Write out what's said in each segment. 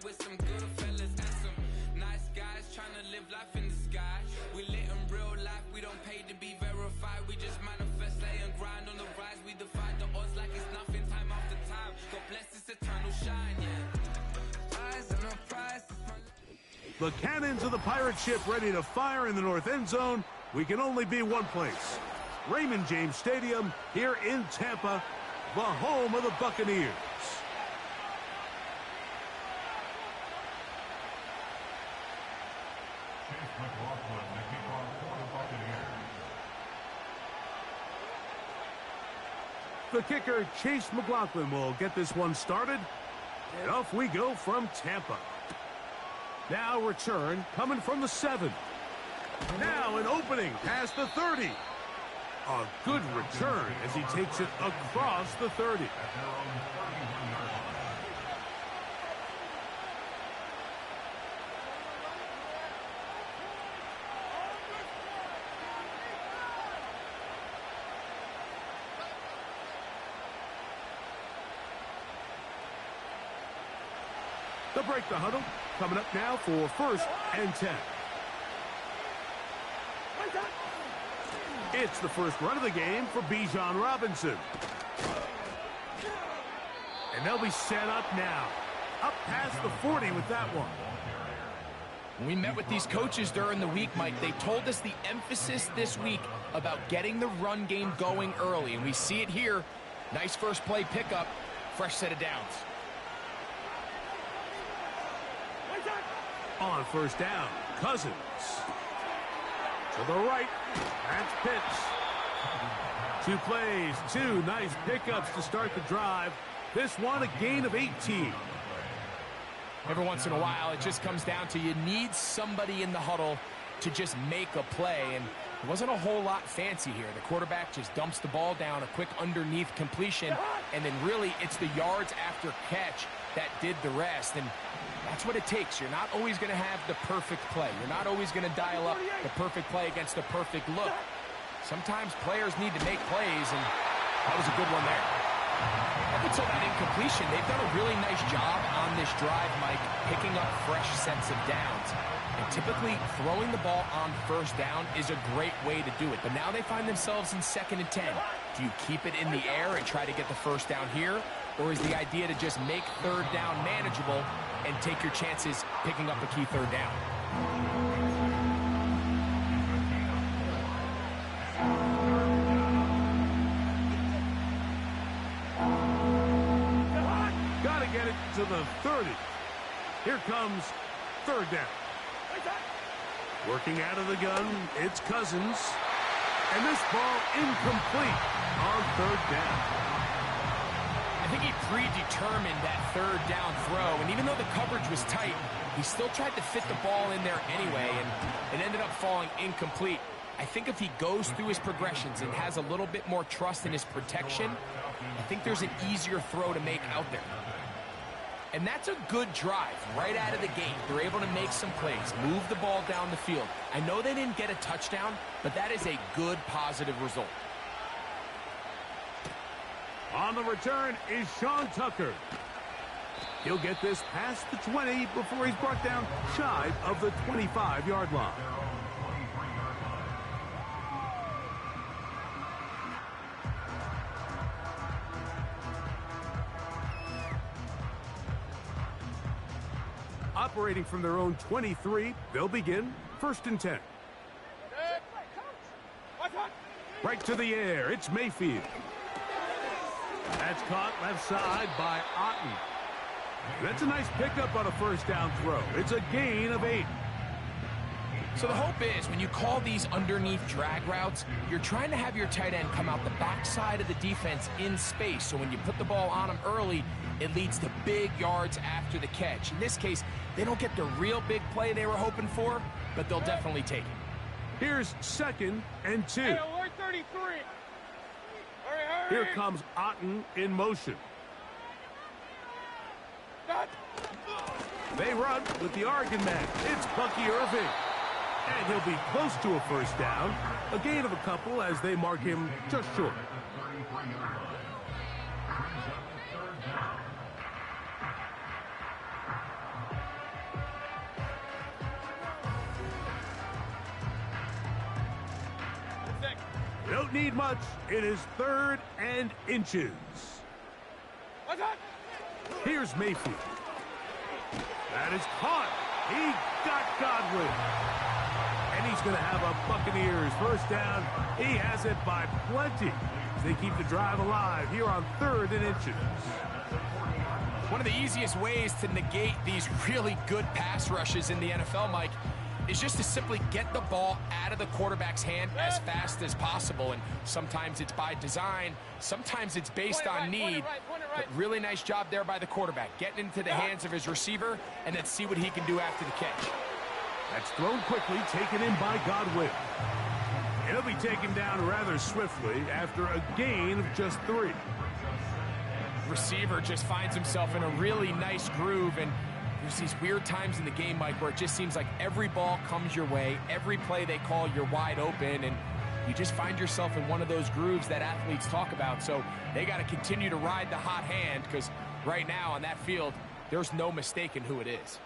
with some good fellas and some nice guys trying to live life in the sky. We lit in real life, we don't pay to be verified. We just manifest, lay and grind on the rise. We defy the odds like it's nothing, time after time. God bless this eternal shine, yeah. Eyes on the prize. The cannons of the pirate ship ready to fire in the north end zone. We can only be one place. Raymond James Stadium here in Tampa, the home of the Buccaneers. The kicker, Chase McLaughlin, will get this one started. And off we go from Tampa. Now return coming from the 7. Now an opening past the 30. A good return as he takes it across the 30. They'll break the huddle. Coming up now for 1st and 10. It's the first run of the game for Bijan Robinson. And they'll be set up now. Up past the 40 with that one. When we met with these coaches during the week, Mike, they told us the emphasis this week about getting the run game going early. And we see it here. Nice first play pickup. Fresh set of downs. On 1st down, Cousins. To the right, that's Pitts. 2 plays, 2 nice pickups to start the drive. This one a gain of 18. Every once in a while, it just comes down to you need somebody in the huddle to just make a play. And it wasn't a whole lot fancy here. The quarterback just dumps the ball down, a quick underneath completion, and then really it's the yards after catch that did the rest. And that's what it takes. You're not always going to have the perfect play. You're not always going to dial up the perfect play against the perfect look. Sometimes players need to make plays, and that was a good one there. Up until that incompletion, they've done a really nice job on this drive, Mike, picking up fresh sets of downs. And typically, throwing the ball on 1st down is a great way to do it. But now they find themselves in 2nd and 10. Do you keep it in the air and try to get the 1st down here? Or is the idea to just make 3rd down manageable and take your chances picking up a key 3rd down? Gotta get it to the 30. Here comes 3rd down. Working out of the gun, it's Cousins. And this ball incomplete on 3rd down. I think he predetermined that 3rd down throw, and even though the coverage was tight, he still tried to fit the ball in there anyway, and it ended up falling incomplete. I think if he goes through his progressions and has a little bit more trust in his protection, I think there's an easier throw to make out there. And that's a good drive right out of the gate. They're able to make some plays, move the ball down the field. I know they didn't get a touchdown, but that is a good, positive result. On the return is Sean Tucker. He'll get this past the 20 before he's brought down shy of the 25-yard line. Operating from their own 23, they'll begin 1st and 10. Right to the air, it's Mayfield. That's caught left side by Otten. That's a nice pickup on a 1st down throw. It's a gain of 8. So the hope is when you call these underneath drag routes, you're trying to have your tight end come out the backside of the defense in space. So when you put the ball on him early, it leads to big yards after the catch. In this case, they don't get the real big play they were hoping for, but they'll definitely take it. Here's 2nd and 2. Hey, alert 33. Hurry. Here comes Otten in motion. They run with the Oregon man. It's Bucky Irving. And he'll be close to a 1st down. A gain of a couple as they mark him just short. Don't need much. It is 3rd and inches. Here's Mayfield. That is caught. He got Godwin. And he's going to have a Buccaneers first down. He has it by plenty. They keep the drive alive here on 3rd and inches. One of the easiest ways to negate these really good pass rushes in the NFL, Mike, is just to simply get the ball out of the quarterback's hand as fast as possible. And sometimes it's by design, sometimes it's based on need. But really nice job there by the quarterback, getting into the hands of his receiver, and then see what he can do after the catch. That's thrown quickly, taken in by Godwin. He'll be taken down rather swiftly after a gain of just 3. Receiver just finds himself in a really nice groove, and there's these weird times in the game, Mike, where it just seems like every ball comes your way, every play they call, you're wide open, and you just find yourself in one of those grooves that athletes talk about. So they got to continue to ride the hot hand, because right now on that field, there's no mistaking who it is.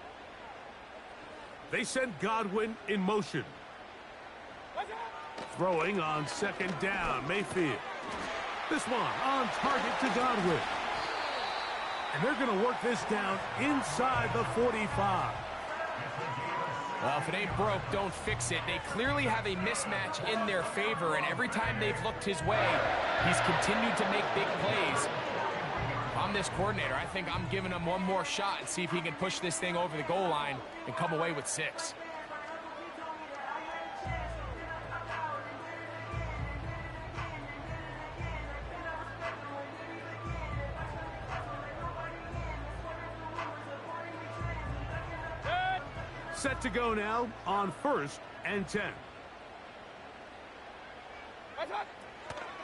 They send Godwin in motion. Throwing on 2nd down, Mayfield. This one on target to Godwin. And they're going to work this down inside the 45. Well, if it ain't broke, don't fix it. They clearly have a mismatch in their favor, and every time they've looked his way, he's continued to make big plays. If I'm this coordinator, I think I'm giving him one more shot and see if he can push this thing over the goal line and come away with 6. Set to go now on 1st and 10.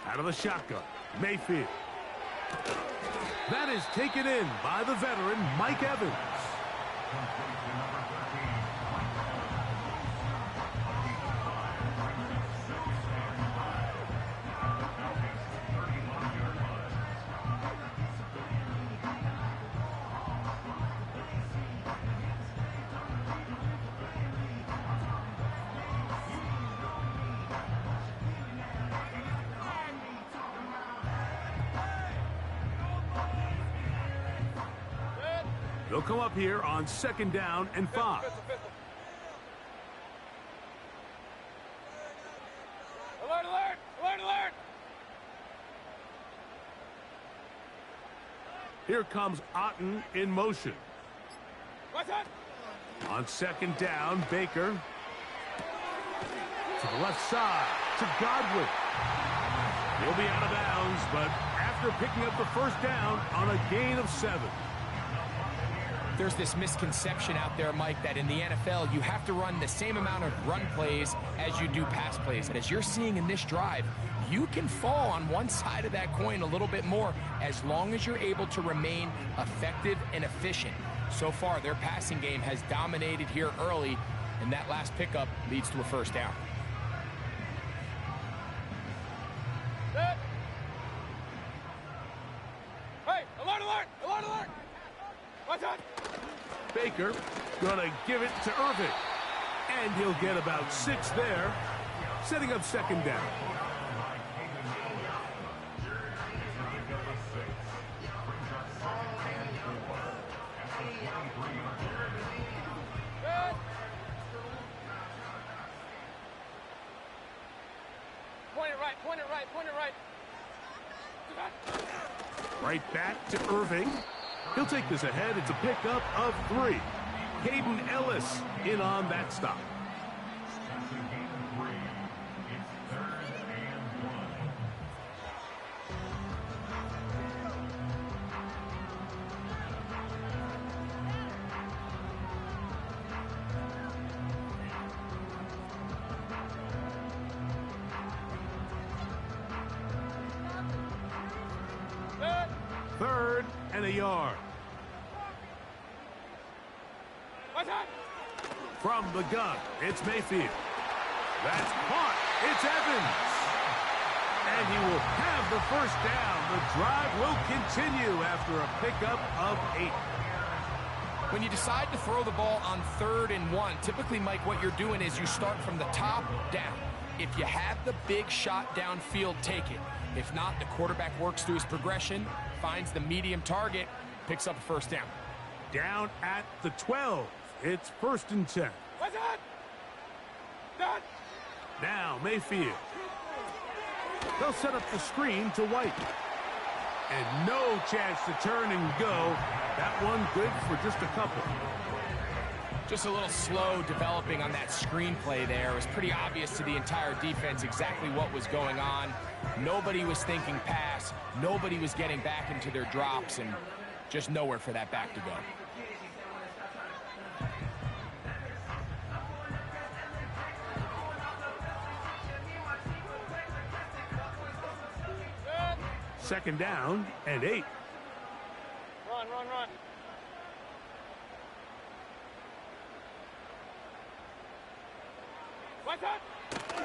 Out of the shotgun, Mayfield. That is taken in by the veteran, Mike Evans. They'll come up here on 2nd down and 5. Alert, alert! Alert, alert! Here comes Otten in motion. What's that? On 2nd down, Baker. To the left side, to Godwin. He'll be out of bounds, but after picking up the first down on a gain of 7. There's this misconception out there, Mike, that in the NFL, you have to run the same amount of run plays as you do pass plays. And as you're seeing in this drive, you can fall on one side of that coin a little bit more as long as you're able to remain effective and efficient. So far, their passing game has dominated here early, and that last pickup leads to a first down. Hey, alert, alert! Alert, alert! What's that? Baker gonna give it to Irving. And he'll get about 6 there, setting up 2nd down. Point it right, point it right, point it right. Right back to Irving. He'll take this ahead. It's a pickup of 3. Caden Ellis in on that stop. Third and a yard. What's that? From the gun, it's Mayfield. That's caught. It's Evans. And he will have the first down. The drive will continue after a pickup of 8. When you decide to throw the ball on 3rd and 1, typically, Mike, what you're doing is you start from the top down. If you have the big shot downfield, take it. If not, the quarterback works through his progression, finds the medium target, picks up a first down. Down at the 12. It's 1st and 10. What's that? Done. Now Mayfield. They'll set up the screen to White. And no chance to turn and go. That one good for just a couple. Just a little slow developing on that screenplay there. It was pretty obvious to the entire defense exactly what was going on. Nobody was thinking pass. Nobody was getting back into their drops, and just nowhere for that back to go. Second down and 8. Run, run, run. What's that?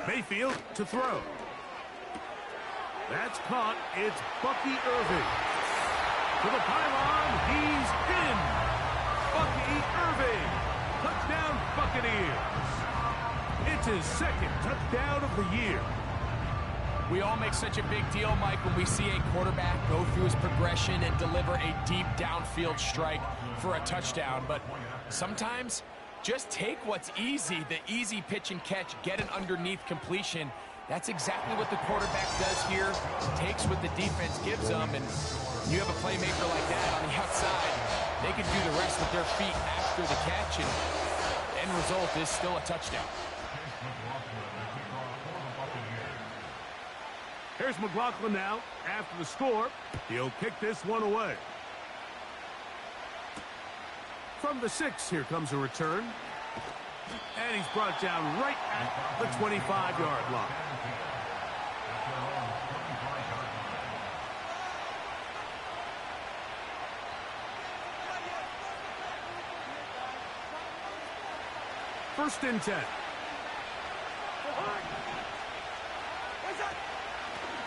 Mayfield to throw. That's caught. It's Bucky Irving. To the pylon. He's in. Bucky Irving. Touchdown Buccaneers. It's his 2nd touchdown of the year. We all make such a big deal, Mike, when we see a quarterback go through his progression and deliver a deep downfield strike for a touchdown. But sometimes, just take what's easy, the easy pitch and catch, get an underneath completion. That's exactly what the quarterback does here. Takes what the defense gives them, and you have a playmaker like that on the outside. They can do the rest with their feet after the catch, and the end result is still a touchdown. Here's McLaughlin now. After the score, he'll kick this one away. From the 6, here comes a return. And he's brought down right at the 25-yard line. First and 10.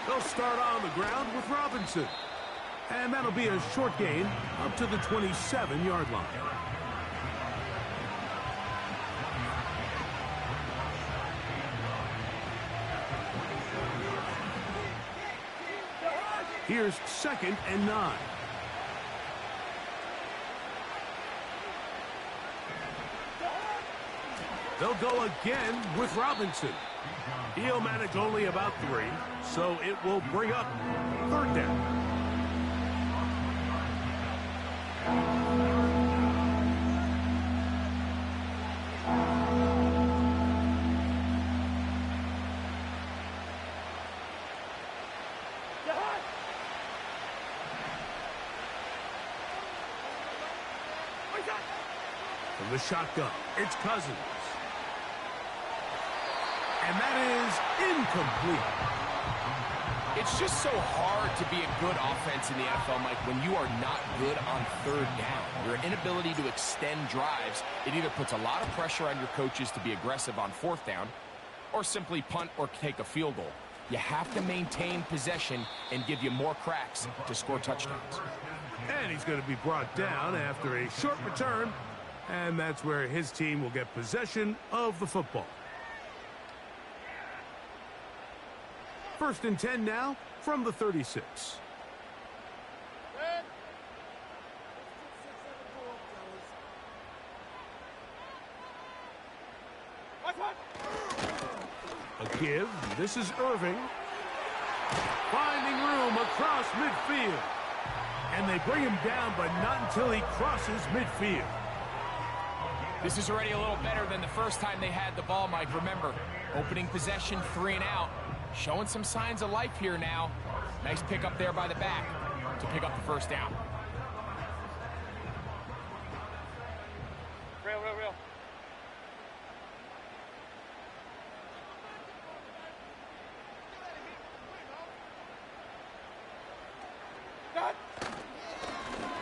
They'll start on the ground with Robinson. And that'll be a short gain up to the 27-yard line. Here's 2nd and 9. They'll go again with Robinson. He'll manage only about 3, so it will bring up 3rd down. From the shotgun, it's Cousins. And that is incomplete. It's just so hard to be a good offense in the NFL, Mike, when you are not good on 3rd down. Your inability to extend drives, it either puts a lot of pressure on your coaches to be aggressive on 4th down or simply punt or take a field goal. You have to maintain possession and give you more cracks to score touchdowns. And he's going to be brought down after a short return, and that's where his team will get possession of the football. 1st and 10 now from the 36. A give. This is Irving. Finding room across midfield. And they bring him down, but not until he crosses midfield. This is already a little better than the first time they had the ball, Mike. Remember, opening possession, 3 and out. Showing some signs of life here now. Nice pick up there by the back to pick up the 1st down. Real.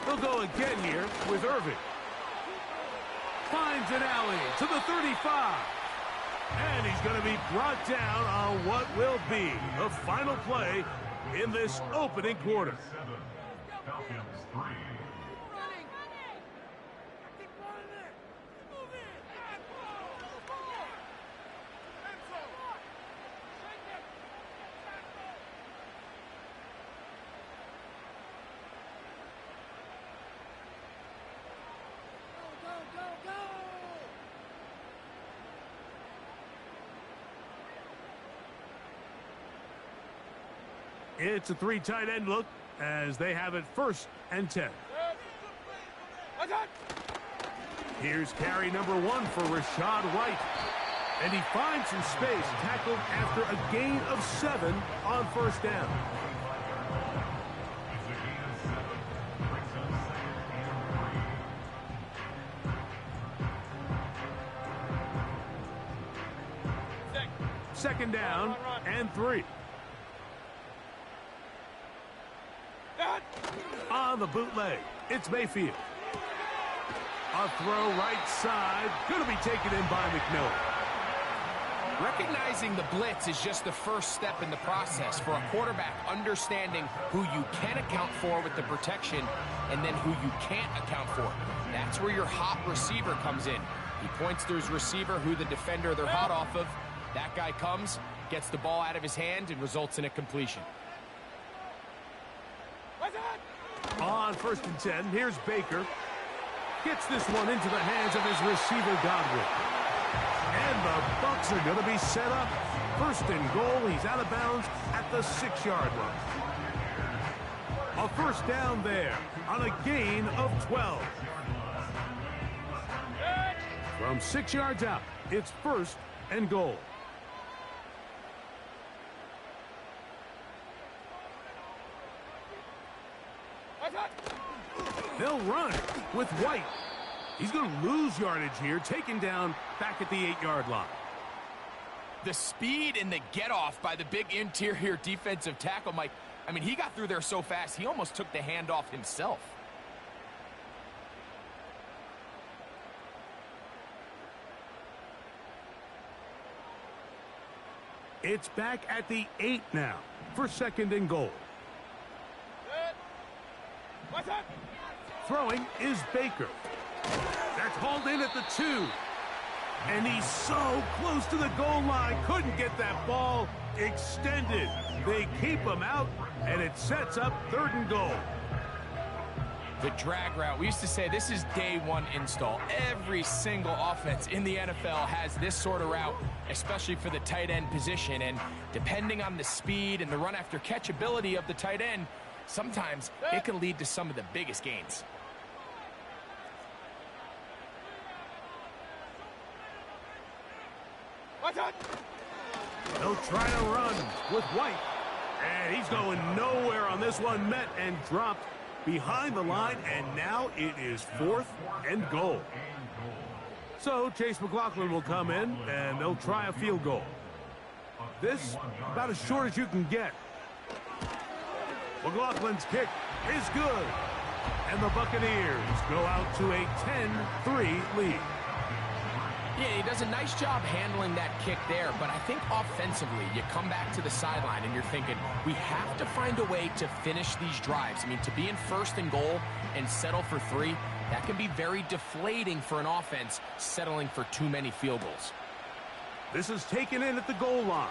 They'll go again here with Irving. Finds an alley to the 35. And he's going to be brought down on what will be the final play in this opening quarter. It's a 3 tight end look as they have it 1st and 10. Here's carry number 1 for Rashad White. And he finds some space, tackled after a gain of 7 on 1st down. Second down and 3. On the bootleg, it's Mayfield. A throw right side, going to be taken in by McMillan. Recognizing the blitz is just the first step in the process for a quarterback, understanding who you can account for with the protection and then who you can't account for. That's where your hot receiver comes in. He points to his receiver, who the defender they're hot off of. That guy comes, gets the ball out of his hand, and results in a completion. On 1st and 10, here's Baker. Gets this one into the hands of his receiver, Godwin. And the Bucs are going to be set up. 1st and goal. He's out of bounds at the 6-yard line. A 1st down there on a gain of 12. From 6 yards out, it's 1st and goal. They'll run with White. He's going to lose yardage here, taken down back at the 8-yard line. The speed and the get-off by the big interior defensive tackle, Mike. I mean, he got through there so fast, he almost took the handoff himself. It's back at the 8 now for 2nd and goal. Throwing is Baker. That's hauled in at the 2. And he's so close to the goal line. Couldn't get that ball extended. They keep him out, and it sets up 3rd and goal. The drag route. We used to say this is day 1 install. Every single offense in the NFL has this sort of route, especially for the tight end position. And depending on the speed and the run after catch ability of the tight end, sometimes it can lead to some of the biggest gains. They'll try to run with White. And he's going nowhere on this one. Met and dropped behind the line. And now it is 4th and goal. So Chase McLaughlin will come in, and they'll try a field goal. This about as short as you can get. McLaughlin's kick is good. And the Buccaneers go out to a 10-3 lead. Yeah, he does a nice job handling that kick there, but I think offensively, you come back to the sideline and you're thinking, we have to find a way to finish these drives. I mean, to be in 1st and goal and settle for 3, that can be very deflating for an offense settling for too many field goals. This is taken in at the goal line.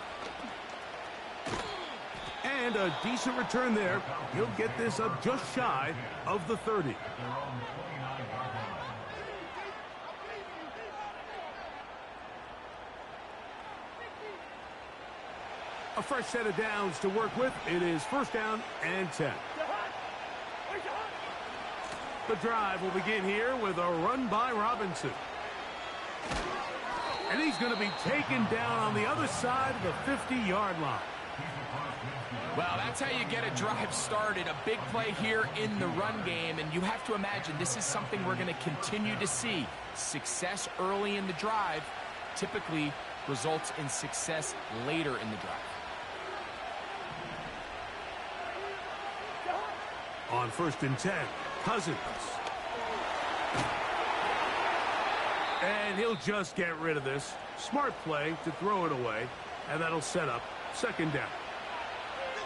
And a decent return there. He'll get this up just shy of the 30. A fresh set of downs to work with. It is 1st down and 10. The drive will begin here with a run by Robinson. And he's going to be taken down on the other side of the 50-yard line. Well, that's how you get a drive started. A big play here in the run game, and you have to imagine this is something we're going to continue to see. Success early in the drive typically results in success later in the drive. On 1st and 10, Cousins. And he'll just get rid of this. Smart play to throw it away, and that'll set up 2nd down.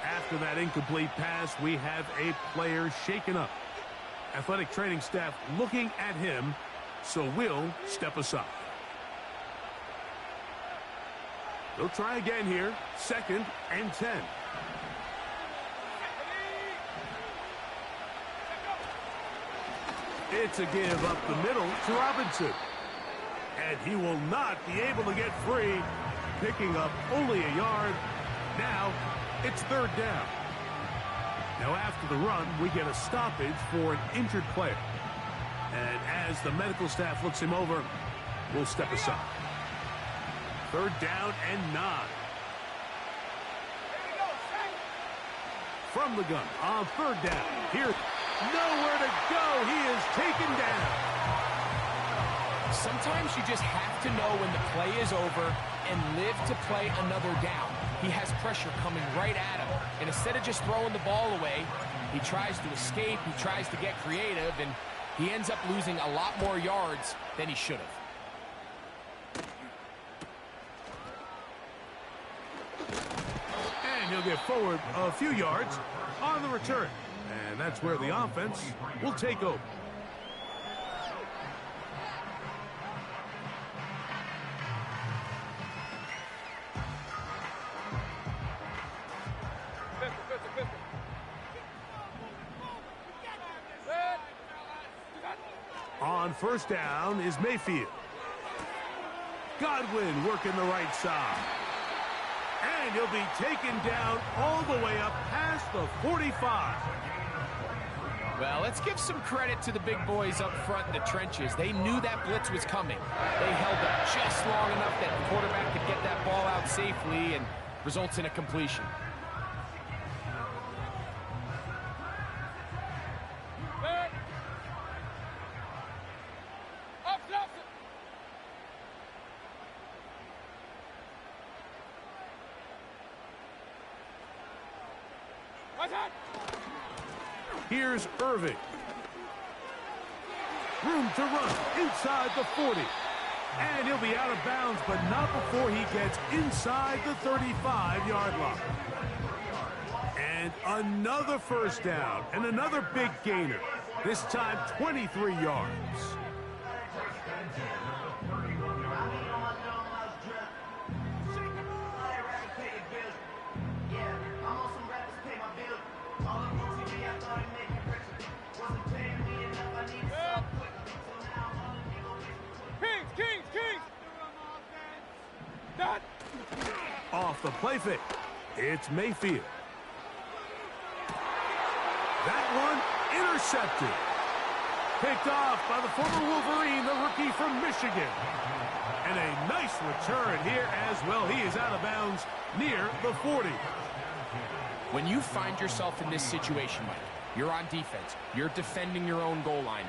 After that incomplete pass, we have a player shaken up. Athletic training staff looking at him, so we'll step aside. They'll try again here, 2nd and 10. It's a give up the middle to Robinson. And he will not be able to get free, picking up only a yard. Now it's 3rd down. Now after the run, we get a stoppage for an injured player. And as the medical staff looks him over, we'll step aside. 3rd down and 9. From the gun on 3rd down. Here, nowhere to go. He is taken down. Sometimes you just have to know when the play is over and live to play another down. He has pressure coming right at him. And instead of just throwing the ball away, he tries to escape, he tries to get creative, and he ends up losing a lot more yards than he should have. And he'll get forward a few yards on the return. And that's where the offense will take over. On 1st down is Mayfield. Godwin working the right side. And he'll be taken down all the way up past the 45. Well, let's give some credit to the big boys up front in the trenches. They knew that blitz was coming. They held up just long enough that the quarterback could get that ball out safely and results in a completion. Here's Irving. Room to run inside the 40. And he'll be out of bounds, but not before he gets inside the 35-yard line. And another 1st down and another big gainer. This time 23 yards. Off the play fake, it's Mayfield. That one intercepted. Picked off by the former Wolverine, the rookie from Michigan. And a nice return here as well. He is out of bounds near the 40. When you find yourself in this situation, Mike, you're on defense, you're defending your own goal line,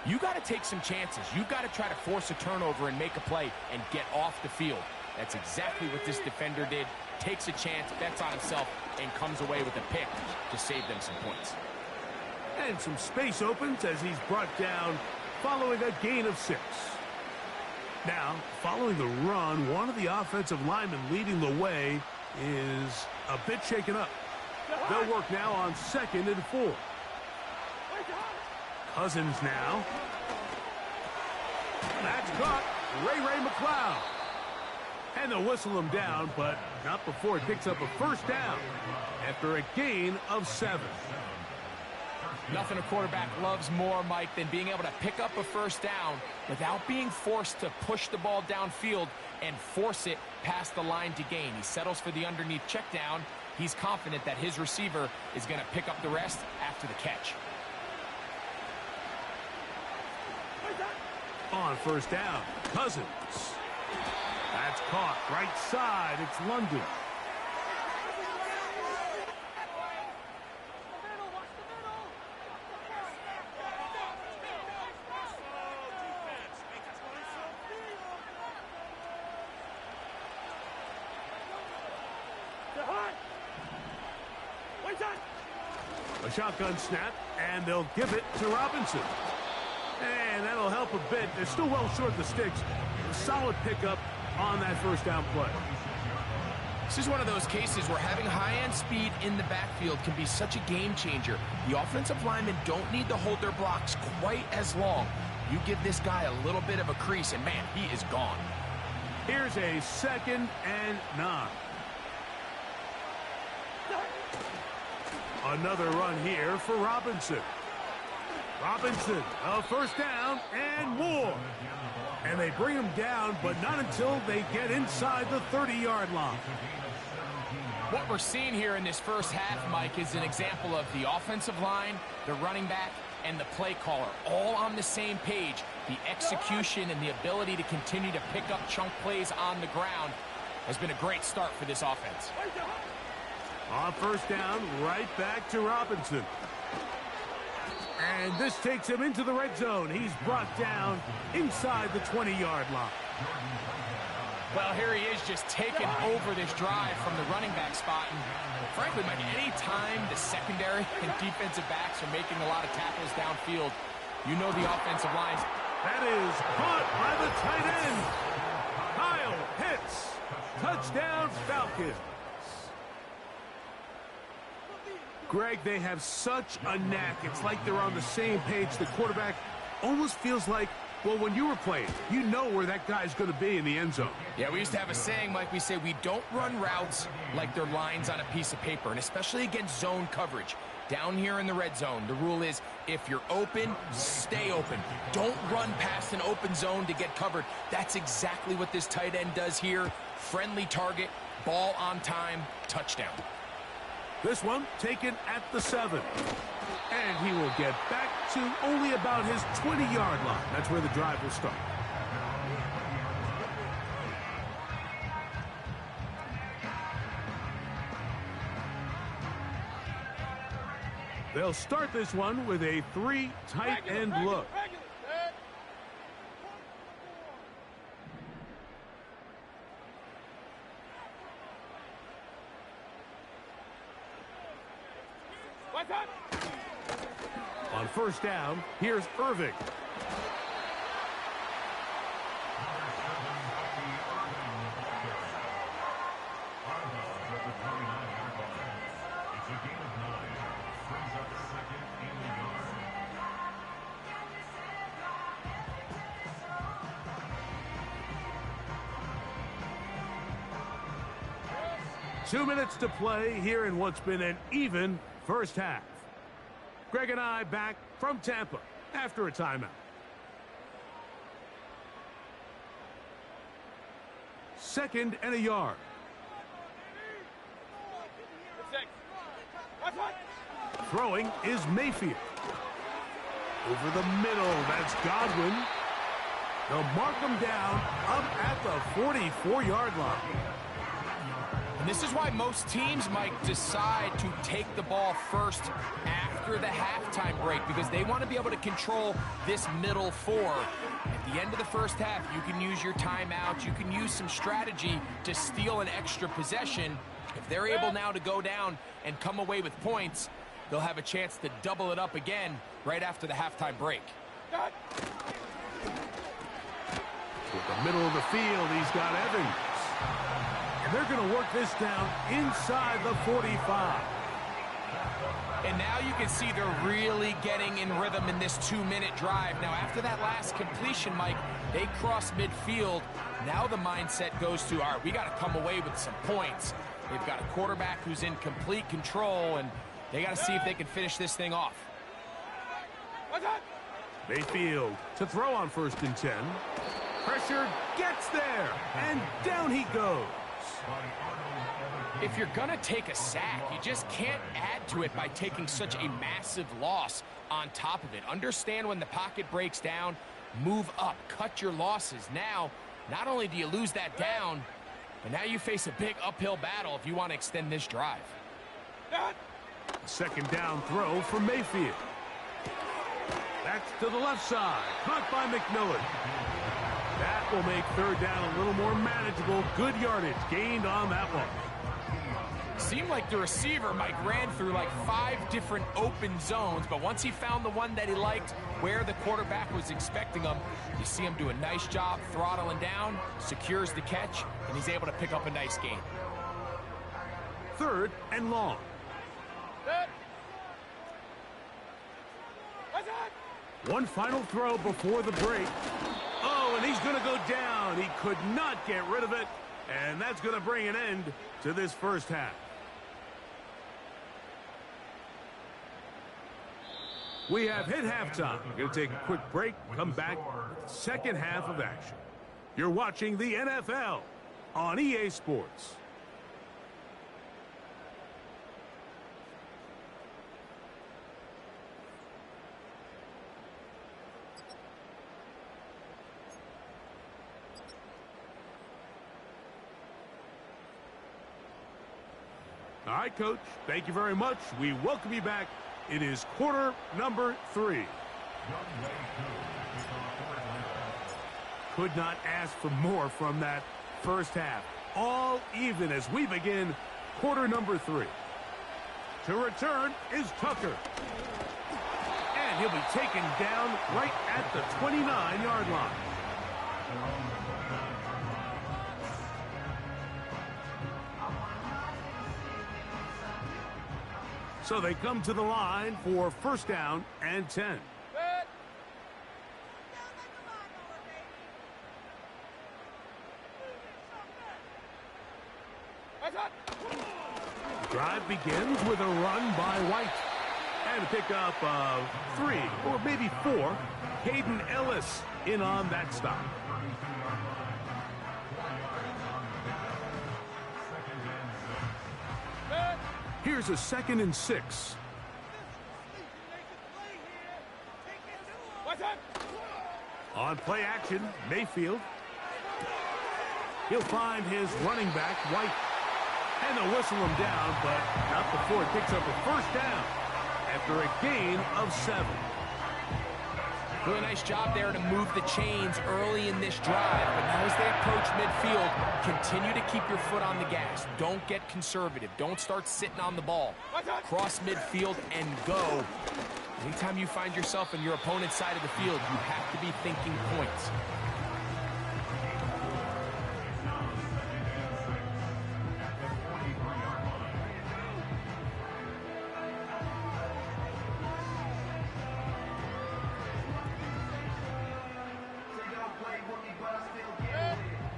you got to take some chances. You got to try to force a turnover and make a play and get off the field. That's exactly what this defender did. Takes a chance, bets on himself, and comes away with a pick to save them some points. And some space opens as he's brought down following a gain of 6. Now, following the run, one of the offensive linemen leading the way is a bit shaken up. They'll work now on 2nd and 4. Cousins now. That's caught. Ray McLeod. And they'll whistle him down, but not before he picks up a 1st down after a gain of 7. Nothing a quarterback loves more, Mike, than being able to pick up a 1st down without being forced to push the ball downfield and force it past the line to gain. He settles for the underneath check down. He's confident that his receiver is going to pick up the rest after the catch. On 1st down, Cousins. That's caught right side. It's London. A shotgun snap, and they'll give it to Robinson. And that'll help a bit. They're still well short the sticks. A solid pickup on that 1st down play. This is one of those cases where having high-end speed in the backfield can be such a game changer. The offensive linemen don't need to hold their blocks quite as long. You give this guy a little bit of a crease, and man, he is gone. Here's a 2nd and 9. Another run here for Robinson. Robinson, a 1st down and more. And they bring him down, but not until they get inside the 30-yard line. What we're seeing here in this first half, Mike, is an example of the offensive line, the running back, and the play caller all on the same page. The execution and the ability to continue to pick up chunk plays on the ground has been a great start for this offense. On first down, right back to Robinson. And this takes him into the red zone. He's brought down inside the 20-yard line. Well, here he is just taking over this drive from the running back spot. And frankly, Mike, any time the secondary and defensive backs are making a lot of tackles downfield, you know the offensive line's. That is caught by the tight end. Kyle hits. Touchdown, Falcons. Greg, they have such a knack. It's like they're on the same page. The quarterback almost feels like, well, when you were playing, you know where that guy's going to be in the end zone. Yeah, we used to have a saying, Mike, we say we don't run routes like they're lines on a piece of paper, and especially against zone coverage. Down here in the red zone, the rule is if you're open, stay open. Don't run past an open zone to get covered. That's exactly what this tight end does here. Friendly target, ball on time, touchdown. This one taken at the 7. And he will get back to only about his 20-yard line. That's where the drive will start. They'll start this one with a 3 tight end look. On first down, here's Irving. Two minutes to play here in what's been an even first half. Greg and I back from Tampa after a timeout. Second and a yard. Throwing is Mayfield. Over the middle, that's Godwin. They'll mark him down up at the 44-yard line. And this is why most teams might decide to take the ball first after the halftime break, because they want to be able to control this middle 4. At the end of the first half, you can use your timeout. You can use some strategy to steal an extra possession. If they're able now to go down and come away with points, they'll have a chance to double it up again right after the halftime break. With the middle of the field, he's got Evans. And they're going to work this down inside the 45. And now you can see they're really getting in rhythm in this 2-minute drive. Now, after that last completion, Mike, they cross midfield. Now the mindset goes to, all right, we got to come away with some points. They've got a quarterback who's in complete control, and they got to see if they can finish this thing off. Mayfield to throw on first and 10. Pressure gets there, and down he goes. If you're going to take a sack, you just can't add to it by taking such a massive loss on top of it. Understand when the pocket breaks down, move up, cut your losses. Now, not only do you lose that down, but now you face a big uphill battle if you want to extend this drive. Second down throw for Mayfield. That's to the left side, caught by McMillan. That will make third down a little more manageable. Good yardage gained on that one. Seemed like the receiver, Mike, ran through like 5 different open zones, but once he found the one that he liked where the quarterback was expecting him, you see him do a nice job throttling down, secures the catch, and he's able to pick up a nice gain. Third and long. One final throw before the break. Oh, and he's going to go down. He could not get rid of it, and that's going to bring an end to this first half. We have hit halftime. We're going to take a quick break, come back with the second half of action. You're watching the NFL on EA Sports. All right, Coach. Thank you very much. We welcome you back. It is quarter number 3. Could not ask for more from that first half. All even as we begin quarter number 3. To return is Tucker. And he'll be taken down right at the 29-yard line. So they come to the line for first down and 10. The drive begins with a run by White. And a pickup of 3 or maybe 4. Hayden Ellis in on that stop. Here's a 2nd and 6. On play action, Mayfield. He'll find his running back, White. And they'll whistle him down, but not before it picks up a first down after a gain of 7. Really nice job there to move the chains early in this drive. But now as they approach midfield, continue to keep your foot on the gas. Don't get conservative. Don't start sitting on the ball. Cross midfield and go. Anytime you find yourself on your opponent's side of the field, you have to be thinking points.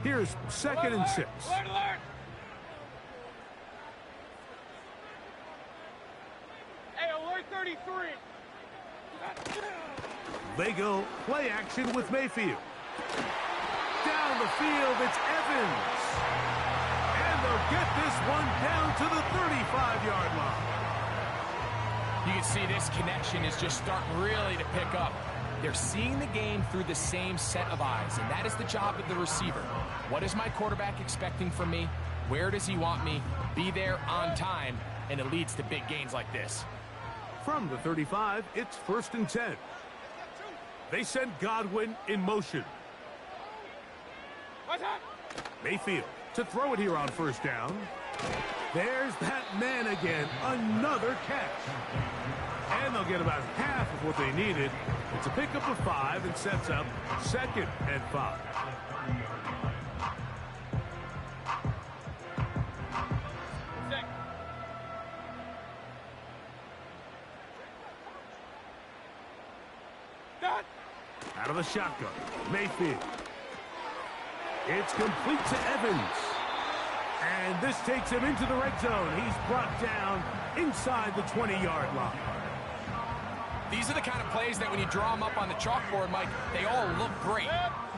Here's 2nd and 6. Alert! Hey, alert 33. They go play action with Mayfield. Down the field, it's Evans. And they'll get this one down to the 35-yard line. You can see this connection is just starting really to pick up. They're seeing the game through the same set of eyes, and that is the job of the receiver. What is my quarterback expecting from me? Where does he want me? Be there on time, and it leads to big gains like this. From the 35, it's 1st and 10. They send Godwin in motion. Mayfield to throw it here on first down. There's that man again. Another catch. And they'll get about half of what they needed. It's a pickup of 5 and sets up 2nd and 5. Out of the shotgun, Mayfield. It's complete to Evans. And this takes him into the red zone. He's brought down inside the 20-yard line. These are the kind of plays that when you draw them up on the chalkboard, Mike, they all look great.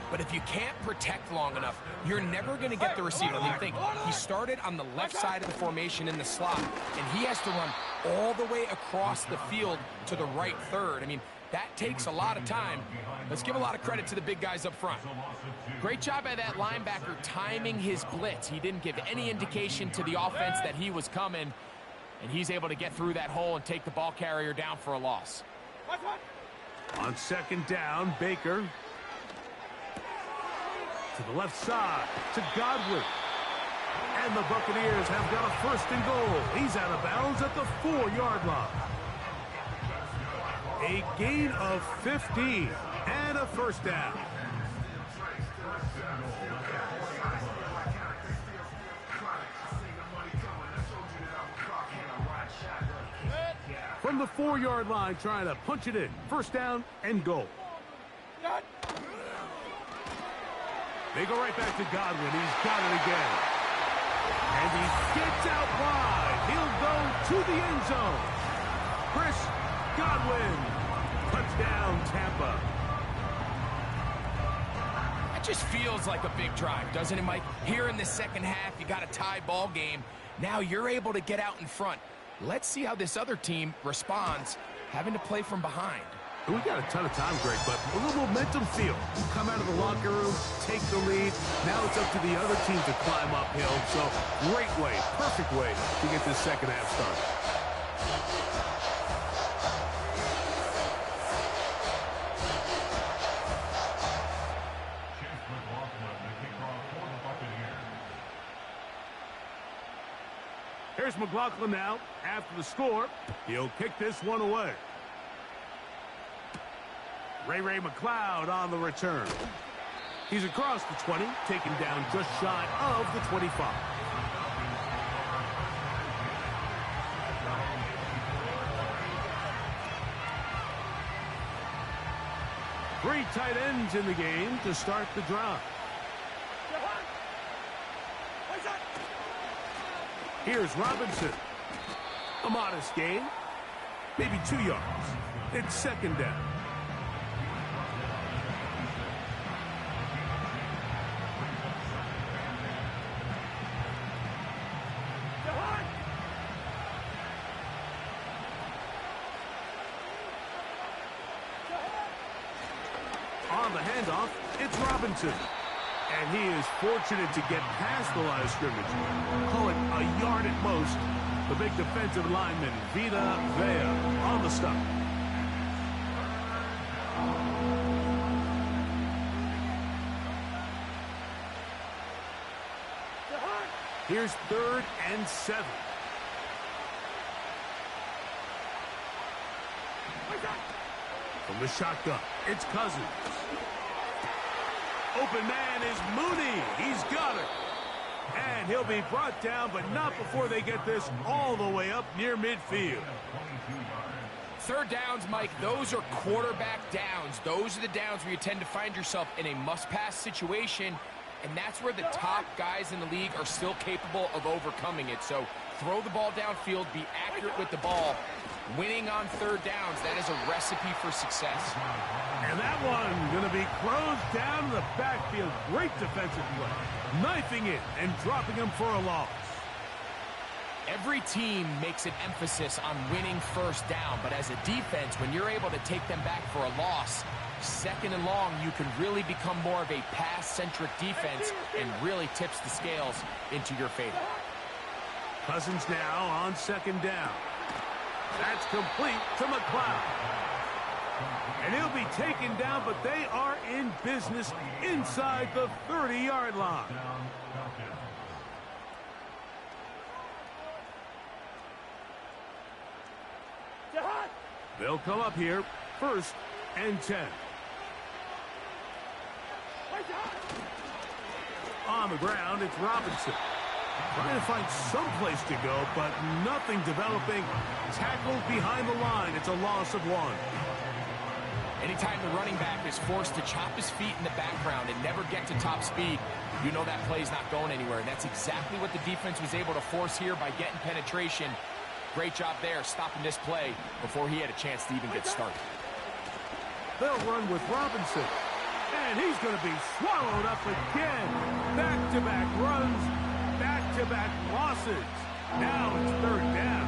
But if you can't protect long enough, you're never going to get the receiver. I mean, think, he started on the left side of the formation in the slot, and he has to run all the way across the field to the right third. I mean, that takes a lot of time. Let's give a lot of credit to the big guys up front. Great job by that linebacker timing his blitz. He didn't give any indication to the offense that he was coming, and he's able to get through that hole and take the ball carrier down for a loss. On 2nd down, Baker. To the left side, to Godwin. And the Buccaneers have got a 1st and goal. He's out of bounds at the 4-yard line. A gain of 15 and a first down. From the 4-yard line, trying to punch it in. First down and goal. They go right back to Godwin. He's got it again. And he gets out wide. He'll go to the end zone. Chris Godwin. Touchdown, Tampa. That just feels like a big drive, doesn't it, Mike? Here in the second half, you got a tie ball game. Now you're able to get out in front. Let's see how this other team responds, having to play from behind. We got a ton of time, Greg, but a little momentum feel. Come out of the locker room, take the lead. Now it's up to the other team to climb uphill. So great way, perfect way to get this second half started. Here's McLaughlin now. After the score, he'll kick this one away. Ray McLeod on the return. He's across the 20, taken down just shy of the 25. Three tight ends in the game to start the drive. Here's Robinson. A modest gain. Maybe 2 yards. It's second down. On the handoff, it's Robinson. And he is fortunate to get past the line of scrimmage. Call it a yard at most. The big defensive lineman, Vita Vea, on the stop. Here's 3rd and 7. From the shotgun, it's Cousins. Open man is Mooney. He's got it. And he'll be brought down, but not before they get this all the way up near midfield. Third downs, Mike, those are quarterback downs. Those are the downs where you tend to find yourself in a must-pass situation, and that's where the top guys in the league are still capable of overcoming it. So throw the ball downfield, be accurate with the ball. Winning on third downs, that is a recipe for success. And that one going to be closed down to the backfield. Great defensive play. Knifing it and dropping him for a loss. Every team makes an emphasis on winning first down, but as a defense, when you're able to take them back for a loss, second and long, you can really become more of a pass-centric defense and really tips the scales into your favor. Cousins now on second down. That's complete to McLeod. And he'll be taken down, but they are in business inside the 30-yard line. They'll come up here, 1st and 10. On the ground, it's Robinson. Trying to find some place to go, but nothing developing. Tackled behind the line. It's a loss of 1. Anytime the running back is forced to chop his feet in the background and never get to top speed, you know that play's not going anywhere. And that's exactly what the defense was able to force here by getting penetration. Great job there, stopping this play before he had a chance to even get started. They'll run with Robinson. And he's going to be swallowed up again. Back-to-back runs. Back-to-back losses. Now it's 3rd down.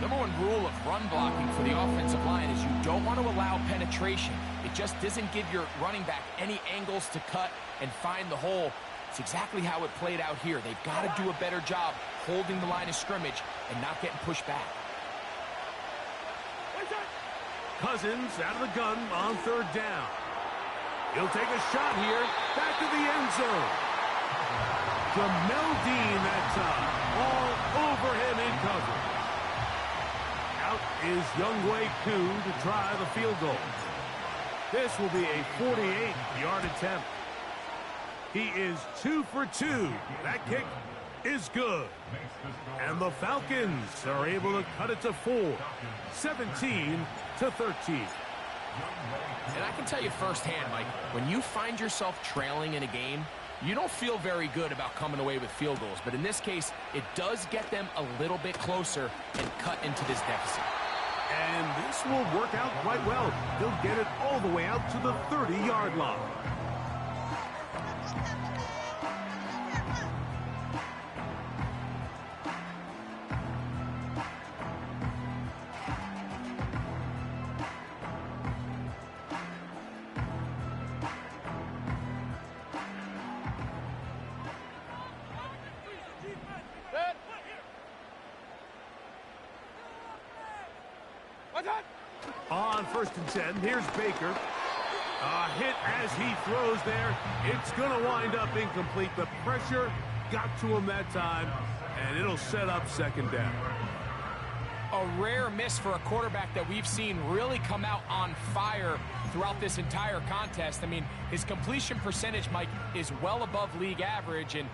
Number one rule of run blocking for the offensive line is you don't want to allow penetration. It just doesn't give your running back any angles to cut and find the hole. It's exactly how it played out here. They've got to do a better job holding the line of scrimmage and not getting pushed back. Cousins out of the gun on 3rd down. He'll take a shot here. Back to the end zone. Jamel Dean that time. All over him in coverage. Out is Younghoe Koo to try the field goal. This will be a 48-yard attempt. He is 2 for 2. That kick is good. And the Falcons are able to cut it to 4. 17-13. And I can tell you firsthand, Mike, when you find yourself trailing in a game, you don't feel very good about coming away with field goals. But in this case, it does get them a little bit closer and cut into this deficit. And this will work out quite well. They'll get it all the way out to the 30-yard line. On 1st and 10, here's Baker. A hit as he throws there. It's going to wind up incomplete. The pressure got to him that time, and it'll set up 2nd down. A rare miss for a quarterback that we've seen really come out on fire throughout this entire contest. I mean, his completion percentage, Mike, is well above league average, and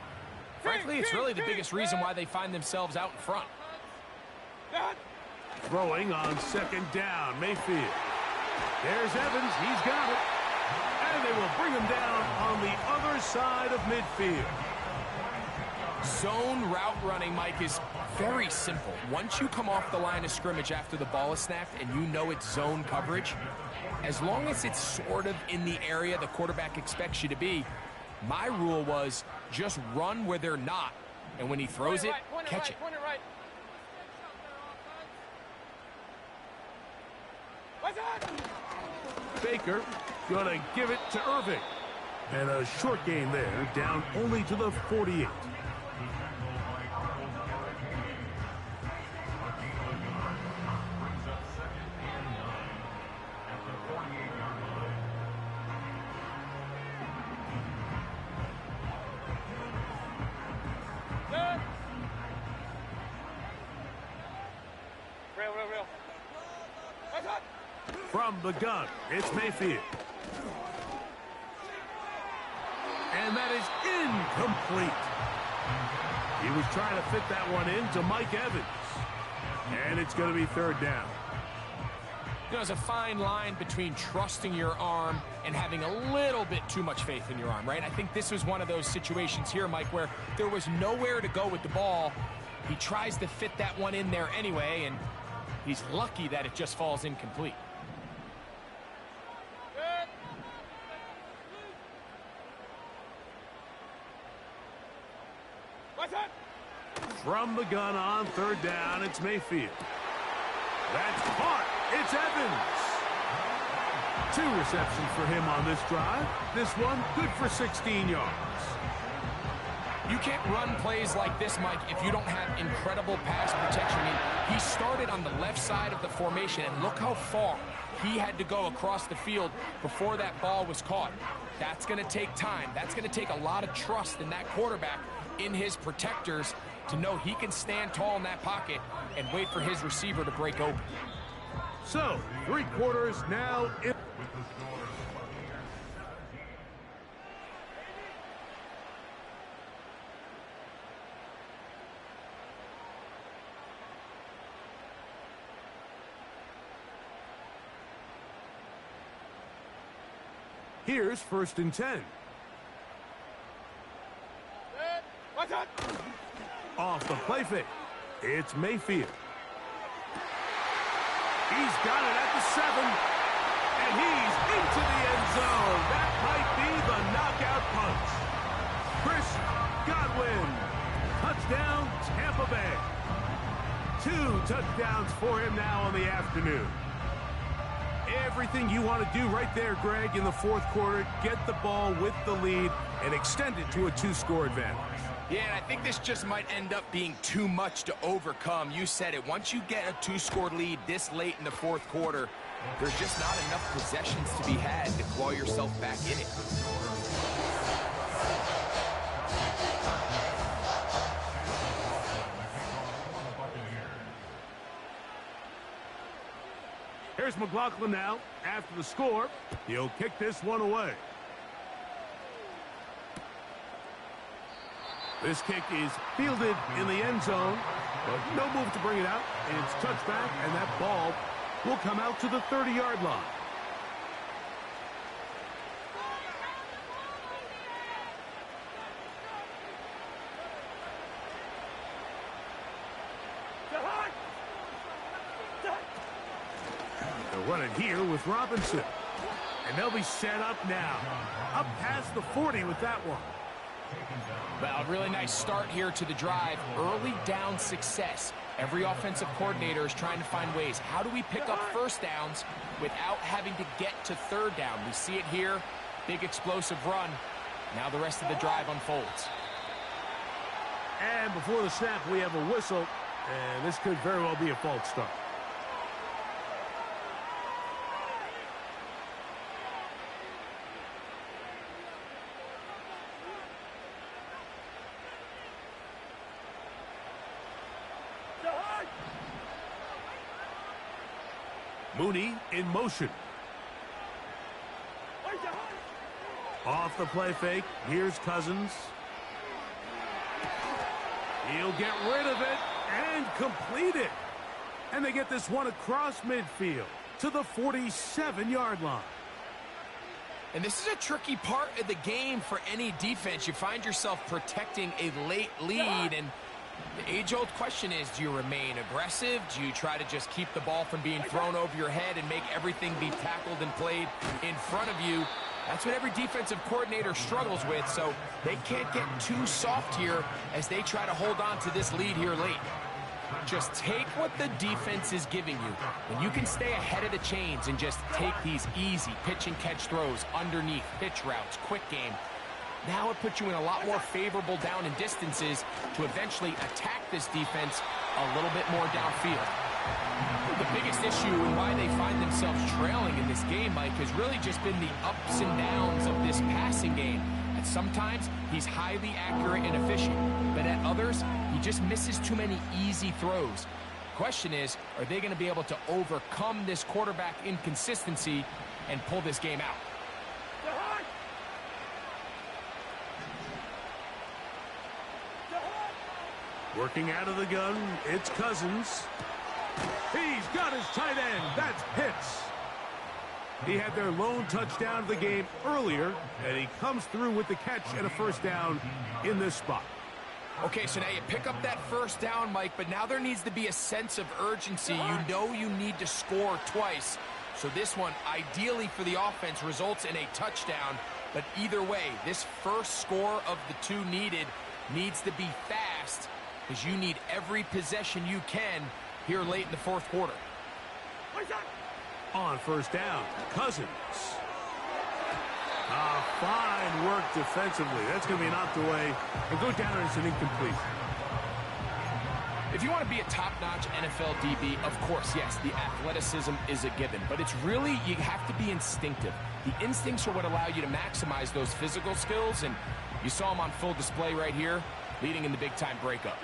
frankly, it's really the biggest reason why they find themselves out in front. Throwing on 2nd down, Mayfield. There's Evans, he's got it. And they will bring him down on the other side of midfield. Zone route running, Mike, is very simple. Once you come off the line of scrimmage after the ball is snapped and you know it's zone coverage, as long as it's sort of in the area the quarterback expects you to be, my rule was just run where they're not. And when he throws it, catch it. Baker gonna give it to Irving. And a short gain there, down only to the 48. From the gun, it's Mayfield. And that is incomplete. He was trying to fit that one in to Mike Evans. And it's going to be 3rd down. You know, there's a fine line between trusting your arm and having a little bit too much faith in your arm, right? I think this was one of those situations here, Mike, where there was nowhere to go with the ball. He tries to fit that one in there anyway, and he's lucky that it just falls incomplete. From the gun on 3rd down, it's Mayfield. That's caught. It's Evans. 2 receptions for him on this drive. This one good for 16 yards. You can't run plays like this, Mike, if you don't have incredible pass protection. I mean, he started on the left side of the formation, and look how far he had to go across the field before that ball was caught. That's going to take time. That's going to take a lot of trust in that quarterback, in his protectors, to know he can stand tall in that pocket and wait for his receiver to break open. So, 3 quarters now. Here's 1st and 10. Off the play fake. It's Mayfield. He's got it at the 7. And he's into the end zone. That might be the knockout punch. Chris Godwin. Touchdown, Tampa Bay. 2 touchdowns for him now on the afternoon. Everything you want to do right there, Greg, in the 4th quarter. Get the ball with the lead and extend it to a 2-score advantage. Yeah, and I think this just might end up being too much to overcome. You said it. Once you get a 2-score lead this late in the 4th quarter, there's just not enough possessions to be had to claw yourself back in it. Here's McLaughlin now. After the score, he'll kick this one away. This kick is fielded in the end zone, but no move to bring it out. It's touchback, and that ball will come out to the 30-yard line. They'll run it here with Robinson. And they'll be set up now. Up past the 40 with that one. Well, a really nice start here to the drive. Early down success. Every offensive coordinator is trying to find ways. How do we pick up 1st downs without having to get to 3rd down? We see it here. Big explosive run. Now the rest of the drive unfolds. And before the snap, we have a whistle. And this could very well be a false start. Mooney in motion. Off the play fake. Here's Cousins. He'll get rid of it and complete it. And they get this one across midfield to the 47-yard line. And this is a tricky part of the game for any defense. You find yourself protecting a late lead, and the age-old question is, do you remain aggressive? Do you try to just keep the ball from being thrown over your head and make everything be tackled and played in front of you? That's what every defensive coordinator struggles with, so they can't get too soft here as they try to hold on to this lead here late. Just take what the defense is giving you. When you can stay ahead of the chains and just take these easy pitch and catch throws underneath, pitch routes, quick game, now it puts you in a lot more favorable down and distances to eventually attack this defense a little bit more downfield. The biggest issue and why they find themselves trailing in this game, Mike, has really just been the ups and downs of this passing game. And sometimes he's highly accurate and efficient, but at others, he just misses too many easy throws. Question is, are they going to be able to overcome this quarterback inconsistency and pull this game out? Working out of the gun, it's Cousins. He's got his tight end. That's Pitts. He had their lone touchdown of the game earlier, and he comes through with the catch and a first down in this spot. Okay, so now you pick up that first down, Mike, but now there needs to be a sense of urgency. You know you need to score twice. So this one, ideally for the offense, results in a touchdown. But either way, this first score of the two needed needs to be fast, because you need every possession you can here late in the fourth quarter. On first down, Cousins. Fine work defensively. That's going to be knocked away and go down as an incomplete. If you want to be a top-notch NFL DB, of course, yes, the athleticism is a given. But it's really, you have to be instinctive. The instincts are what allow you to maximize those physical skills, and you saw them on full display right here, leading in the big-time breakup.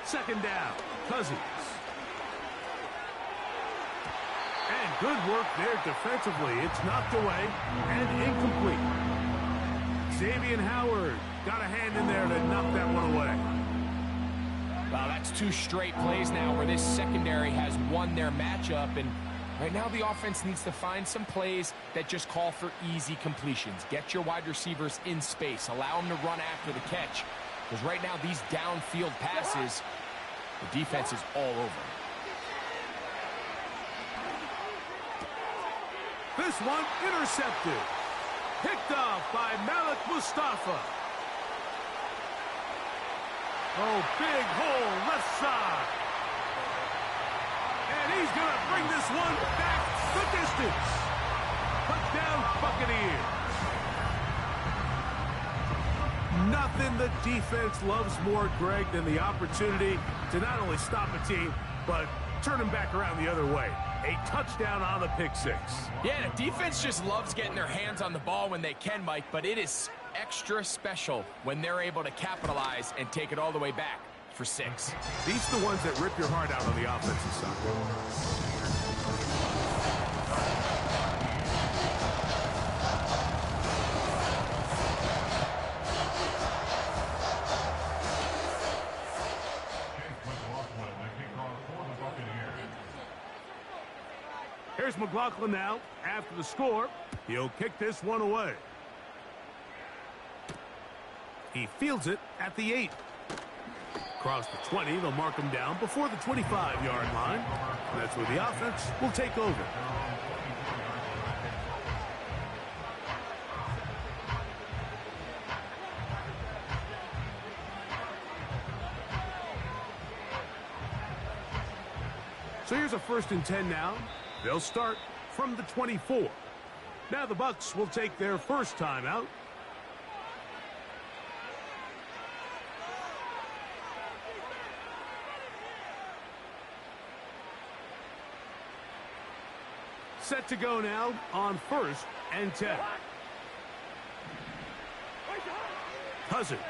Second down, Cousins. And good work there defensively. It's knocked away and incomplete. Xavier Howard got a hand in there to knock that one away. Well, that's two straight plays now where this secondary has won their matchup, and right now the offense needs to find some plays that just call for easy completions. Get your wide receivers in space. Allow them to run after the catch. Because right now these downfield passes, the defense is all over. This one intercepted. Picked off by Malik Mustafa. Oh, big hole left side. And he's going to bring this one back the distance. Touchdown Buccaneers. Nothing the defense loves more, Greg, than the opportunity to not only stop a team, but turn them back around the other way. A touchdown on the pick six. Yeah, the defense just loves getting their hands on the ball when they can, Mike, but it is extra special when they're able to capitalize and take it all the way back for 6. These are the ones that rip your heart out on the offensive side. Here's McLaughlin now. After the score, he'll kick this one away. He fields it at the 8. Across the 20, they'll mark him down before the 25-yard line. That's where the offense will take over. So here's a 1st and 10 now. They'll start from the 24. Now the Bucs will take their first timeout. Set to go now on 1st and 10. Cousins.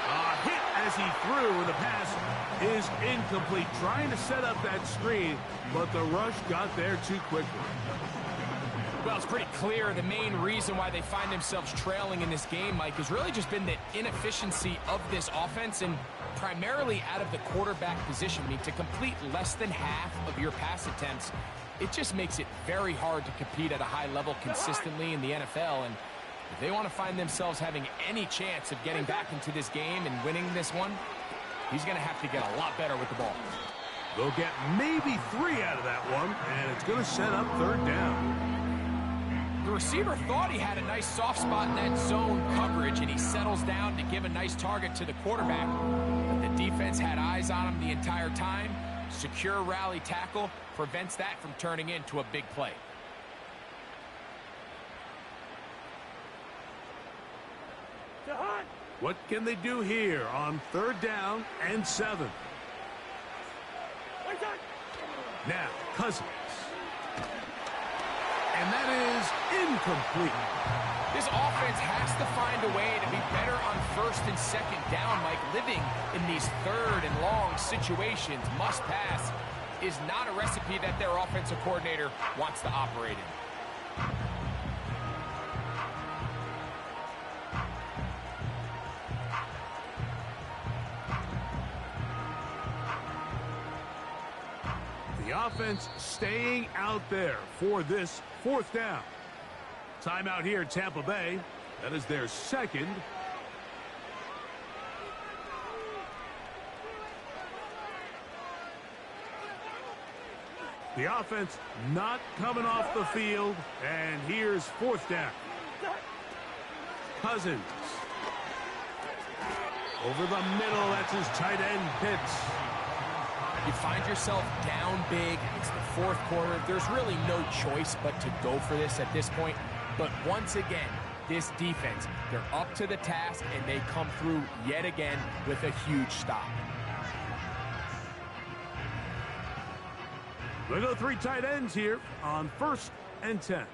A hit as he threw, and the pass is incomplete. Trying to set up that screen, but the rush got there too quickly. Well, it's pretty clear the main reason why they find themselves trailing in this game, Mike, has really just been the inefficiency of this offense and primarily out of the quarterback position. I mean, to complete less than half of your pass attempts, it just makes it very hard to compete at a high level consistently in the NFL. And if they want to find themselves having any chance of getting back into this game and winning this one, he's going to have to get a lot better with the ball. They'll get maybe 3 out of that one, and it's going to set up 3rd down. The receiver thought he had a nice soft spot in that zone coverage, and he settles down to give a nice target to the quarterback. But the defense had eyes on him the entire time. Secure rally tackle prevents that from turning into a big play. What can they do here on 3rd down and 7? Now, Cousins. And that is incomplete. This offense has to find a way to be better on 1st and 2nd down, Mike. Living in these 3rd and long situations, must pass, is not a recipe that their offensive coordinator wants to operate in. The offense staying out there for this 4th down. Timeout here at Tampa Bay. That is their 2nd. The offense not coming off the field, and here's 4th down. Cousins. Over the middle, that's his tight end, Pitts. You find yourself down big. It's the 4th quarter. There's really no choice but to go for this at this point. But once again, this defense, they're up to the task, and they come through yet again with a huge stop. They go 3 tight ends here on 1st and 10.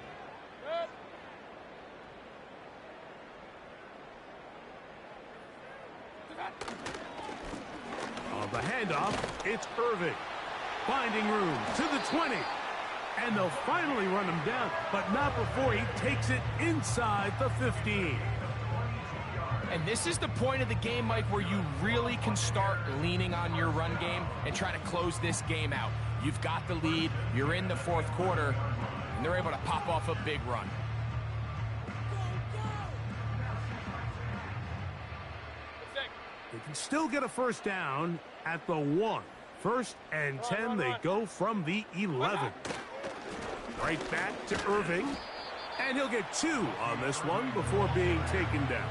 On the handoff, it's Irving. Finding room to the 20. And they'll finally run him down, but not before he takes it inside the 15. And this is the point of the game, Mike, where you really can start leaning on your run game and try to close this game out. You've got the lead, you're in the 4th quarter, and they're able to pop off a big run. They can still get a 1st down at the 1. 1st and 10, they go from the 11. Right back to Irving, and he'll get 2 on this one before being taken down.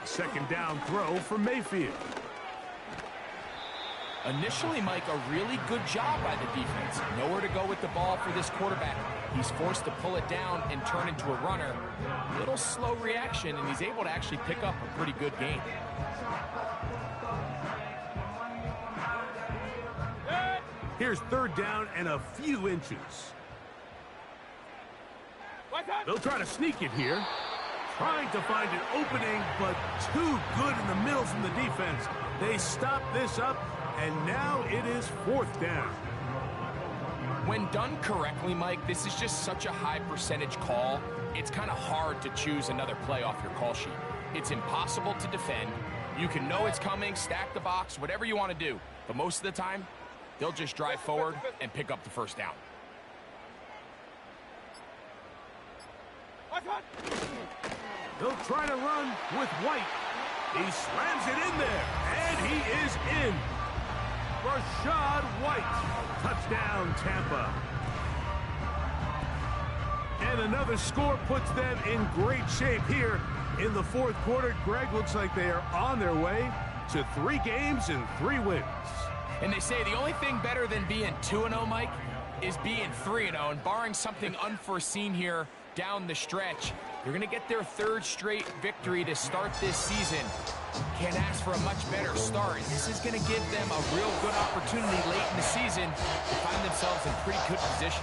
Second down throw for Mayfield. Initially, Mike, a really good job by the defense. Nowhere to go with the ball for this quarterback. He's forced to pull it down and turn into a runner. Little slow reaction, and he's able to actually pick up a pretty good gain. Here's 3rd down and a few inches. They'll try to sneak it here. Trying to find an opening, but too good in the middle from the defense. They stop this up, and now it is 4th down. When done correctly, Mike, this is just such a high percentage call. It's kind of hard to choose another play off your call sheet. It's impossible to defend. You can know it's coming, stack the box, whatever you want to do. But most of the time, they'll just drive forward and pick up the 1st down. They'll try to run with White. He slams it in there, and he is in. Rashad White, touchdown Tampa. And another score puts them in great shape here in the 4th quarter. Greg, looks like they are on their way to 3 games and 3 wins. And they say the only thing better than being 2-0, Mike, is being 3-0, and barring something unforeseen here down the stretch, they're going to get their third straight victory to start this season. Can't ask for a much better start. This is going to give them a real good opportunity late in the season to find themselves in pretty good position.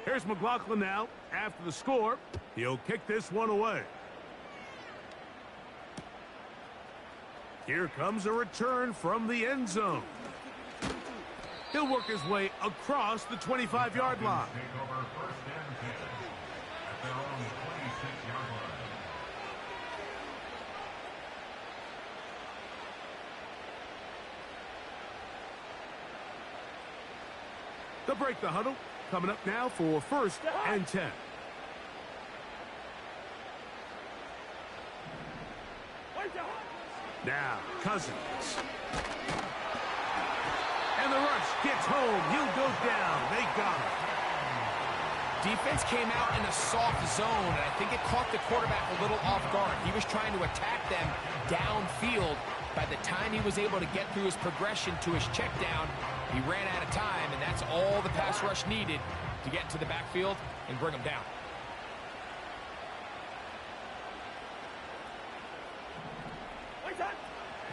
Here's McLaughlin now. After the score, he'll kick this one away. Here comes a return from the end zone. He'll work his way across the 25-yard line. They'll break the huddle. Coming up now for 1st and 10. Now, Cousins. And the rush gets home. He'll go down. They got him. Defense came out in a soft zone, and I think it caught the quarterback a little off guard. He was trying to attack them downfield. By the time he was able to get through his progression to his check down, he ran out of time, and that's all the pass rush needed to get to the backfield and bring him down.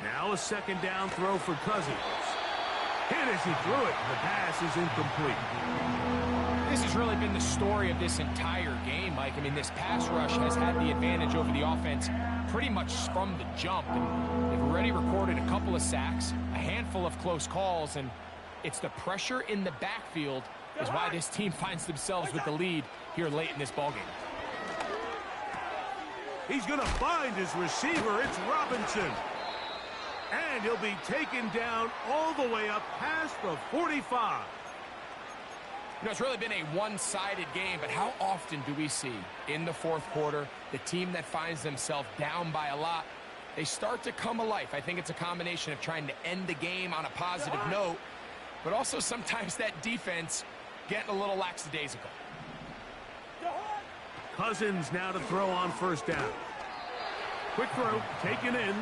Now a 2nd down throw for Cousins. Hit as he threw it. The pass is incomplete. This has really been the story of this entire game, Mike. I mean, this pass rush has had the advantage over the offense pretty much from the jump. And they've already recorded a couple of sacks, a handful of close calls, and it's the pressure in the backfield is why this team finds themselves with the lead here late in this ballgame. He's going to find his receiver. It's Robinson. And he'll be taken down all the way up past the 45. You know, it's really been a one-sided game, but how often do we see in the 4th quarter the team that finds themselves down by a lot, they start to come alive? I think it's a combination of trying to end the game on a positive note, but also sometimes that defense getting a little lackadaisical. Cousins now to throw on 1st down. Quick throw, taken in.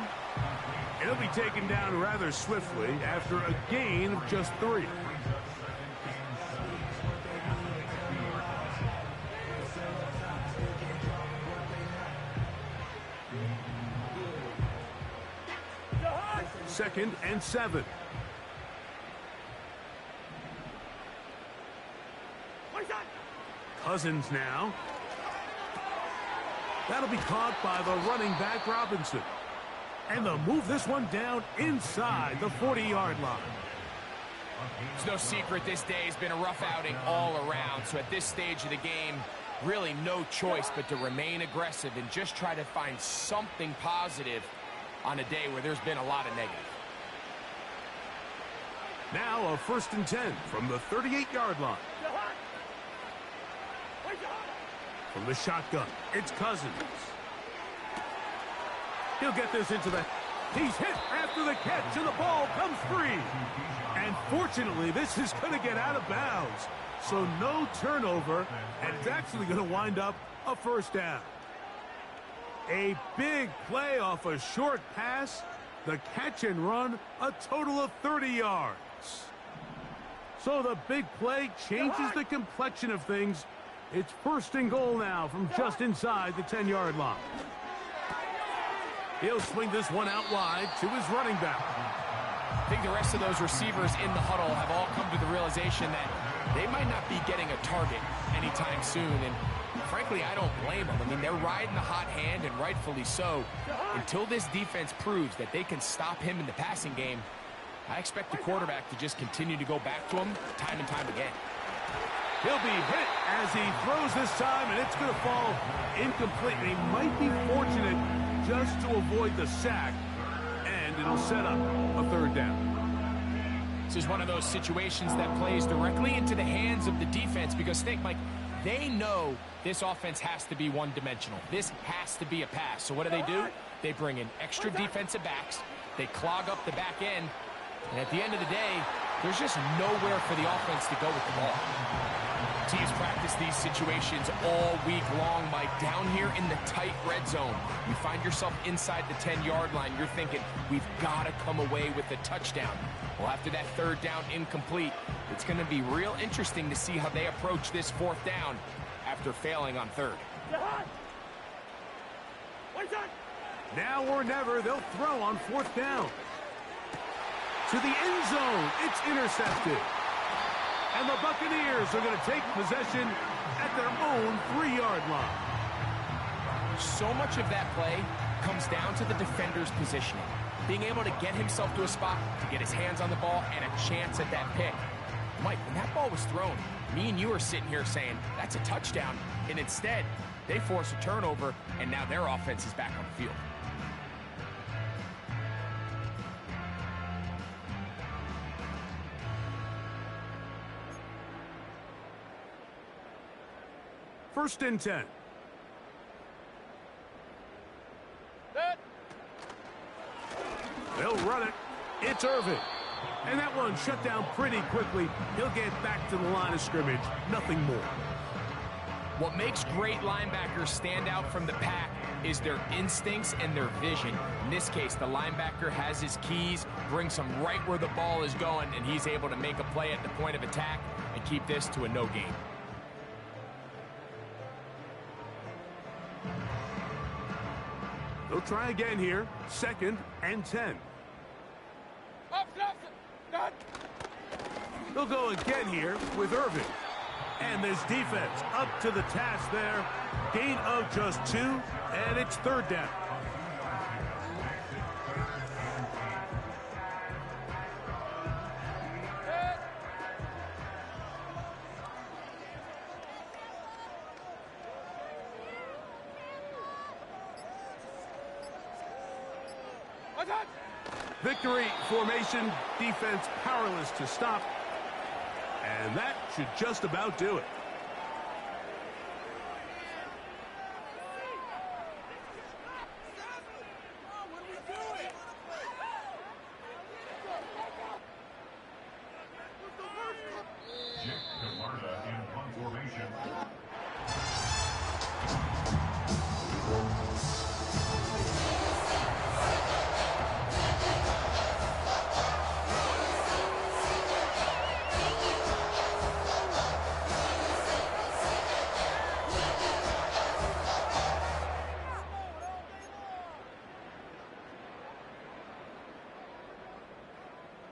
It'll be taken down rather swiftly after a gain of just 3. Second and 7. Cousins now. That'll be caught by the running back Robinson. And they'll move this one down inside the 40-yard line. It's no secret this day has been a rough outing all around. So at this stage of the game, really no choice but to remain aggressive and just try to find something positive on a day where there's been a lot of negative. Now a 1st and 10 from the 38-yard line. From the shotgun, it's Cousins. He'll get this into the... He's hit after the catch, and the ball comes free. And fortunately, this is going to get out of bounds. So no turnover, and it's actually going to wind up a 1st down. A big play off a short pass. The catch and run, a total of 30 yards. So the big play changes the complexion of things. It's 1st and goal now from just inside the 10-yard line. He'll swing this one out wide to his running back. I think the rest of those receivers in the huddle have all come to the realization that they might not be getting a target anytime soon. And frankly, I don't blame them. I mean, they're riding the hot hand, and rightfully so. Until this defense proves that they can stop him in the passing game, I expect the quarterback to just continue to go back to him time and time again. He'll be hit as he throws this time, and it's going to fall incomplete. He might be fortunate just to avoid the sack, and it'll set up a 3rd down. This is one of those situations that plays directly into the hands of the defense because, think, Mike, they know this offense has to be one-dimensional. This has to be a pass. So what do? They bring in extra defensive backs. They clog up the back end. And at the end of the day, there's just nowhere for the offense to go with the ball. Teams practice these situations all week long, Mike. Down here in the tight red zone, you find yourself inside the 10-yard line. You're thinking, we've got to come away with a touchdown. Well, after that third down incomplete, it's going to be real interesting to see how they approach this fourth down after failing on third. Now or never, they'll throw on fourth down. To the end zone, it's intercepted. And the Buccaneers are going to take possession at their own 3-yard line. So much of that play comes down to the defender's positioning. Being able to get himself to a spot, to get his hands on the ball, and a chance at that pick. Mike, when that ball was thrown, me and you are sitting here saying, that's a touchdown. And instead, they force a turnover, and now their offense is back on the field. First and 10. They'll run it. It's Irvin. And that one shut down pretty quickly. He'll get back to the line of scrimmage. Nothing more. What makes great linebackers stand out from the pack is their instincts and their vision. In this case, the linebacker has his keys, brings him right where the ball is going, and he's able to make a play at the point of attack and keep this to a no gain. They'll try again here. Second and 10. They'll go again here with Irvin. And this defense up to the task there. Gain of just 2, and it's third down. Victory formation, defense powerless to stop. And that should just about do it.